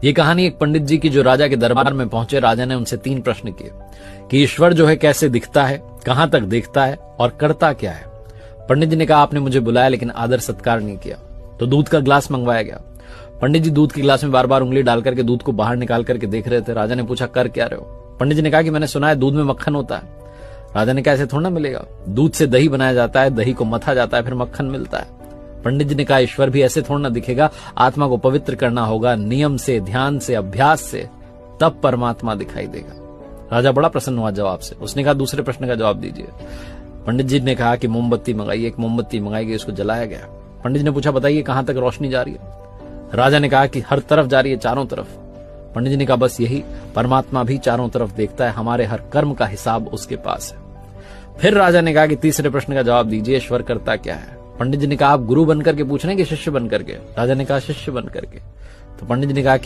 ये कहानी एक पंडित जी की जो राजा के दरबार में पहुंचे। राजा ने उनसे 3 प्रश्न किए कि ईश्वर जो है कैसे दिखता है, कहां तक देखता है और करता क्या है। पंडित जी ने कहा आपने मुझे बुलाया लेकिन आदर सत्कार नहीं किया। तो दूध का ग्लास मंगवाया गया। पंडित जी दूध के ग्लास में बार बार उंगली डाल करके दूध को बाहर निकाल करके देख रहे थे। राजा ने पूछा कर क्या रहे हो। पंडित जी ने कहा कि मैंने सुना है दूध में मक्खन होता है। राजा ने कहा ऐसे थोड़ा ना मिलेगा, दूध से दही बनाया जाता है, दही को मथा जाता है, फिर मक्खन मिलता है। पंडित जी ने कहा ईश्वर भी ऐसे थोड़ा ना दिखेगा, आत्मा को पवित्र करना होगा नियम से, ध्यान से, अभ्यास से, तब परमात्मा दिखाई देगा। राजा बड़ा प्रसन्न हुआ जवाब से। उसने कहा दूसरे प्रश्न का जवाब दीजिए। पंडित जी ने कहा कि मोमबत्ती मंगाई। एक मोमबत्ती मंगाई गई, उसको जलाया गया। पंडित जी ने पूछा बताइए कहां तक रोशनी जा रही है। राजा ने कहा कि हर तरफ जा रही है, चारों तरफ। पंडित जी ने कहा बस यही, परमात्मा भी चारों तरफ देखता है, हमारे हर कर्म का हिसाब उसके पास है। फिर राजा ने कहा कि तीसरे प्रश्न का जवाब दीजिए, ईश्वर करता क्या है। पंडित जी ने कहा आप गुरु बनकर के पूछ रहे हैं कि शिष्य बनकर के। राजा ने कहा शिष्य बनकर के। तो पंडित जी ने कहा